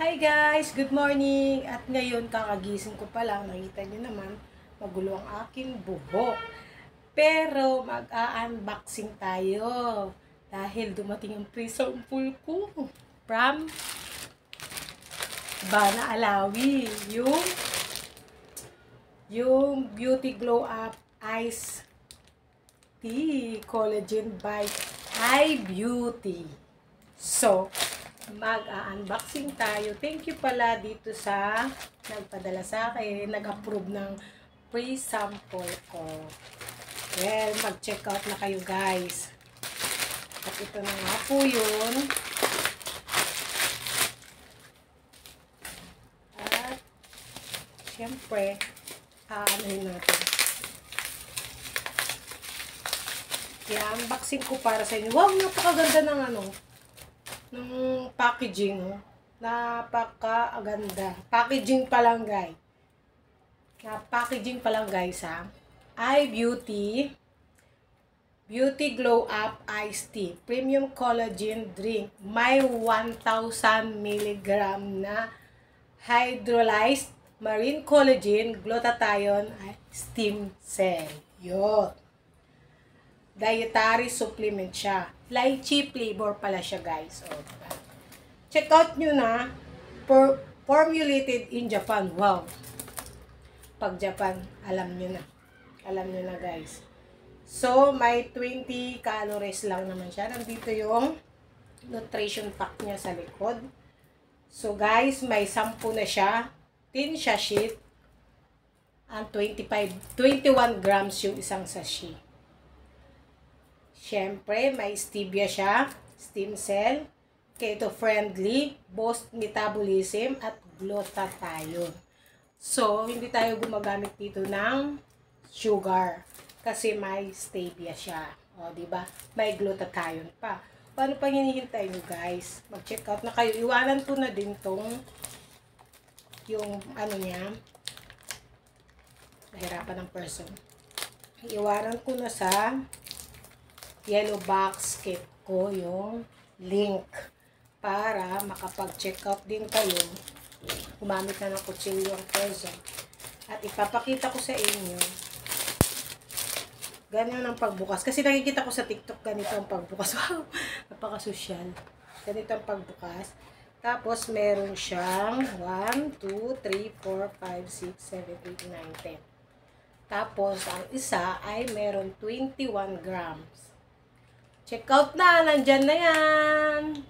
Hi guys! Good morning! At ngayon, kakagising ko pa lang. Nakita nyo naman, magulo ang aking buhok. Pero, mag-a-unboxing tayo. Dahil dumating ang pre-sample ko. From Bana Alawi. Yung Beauty Glow Up Ice Tea Collagen by iBeauty. So, mag-a-unboxing tayo. Thank you pala dito sa nagpadala sa akin, nag-approve ng free sample ko. Well, mag-check out na kayo guys. At ito na nga po yun. At, syempre, aanohin natin. I-unboxing ko para sa inyo. Wow, napakaganda ng ng packaging. Napakaganda. Packaging pa lang guys. Packaging pa lang guys ha. iBeauty Beauty Glow Up Iced Tea Premium Collagen Drink. May 1,000 mg na hydrolyzed marine collagen glutathione stem cell. Yun. Dietary supplement siya. Lychee flavor pala siya guys. O, diba? Check out nyo na. Formulated in Japan. Wow. Pag Japan, alam nyo na. Alam nyo na guys. So, may 20 calories lang naman siya. Nandito yung nutrition pack niya sa likod. So guys, may 10 na siya. 10 sachet. And 21 grams yung isang sachet. Siyempre, may stevia siya, stem cell, keto-friendly, boost metabolism, at glutathione. So, hindi tayo gumagamit dito ng sugar kasi may stevia siya. O, diba? May glutathione pa. Paano pa hinihintay nyo, guys? Mag-check out na kayo. Iwanan ko na din tong yung niya. Nahirapan ng person. Iwanan ko na sa yellow box kit ko yung link para makapag-check out din kayo. Gumamit na ng kutsilyo ang person. At ipapakita ko sa inyo ganyan ang pagbukas. Kasi nakikita ko sa TikTok ganito ang pagbukas. Wow! Napaka-social. Ganito ang pagbukas. Tapos meron siyang 1, 2, 3, 4, 5, 6, 7, 8, 9, 10. Tapos ang isa ay meron 21 grams. Check out na! Nandyan na yan!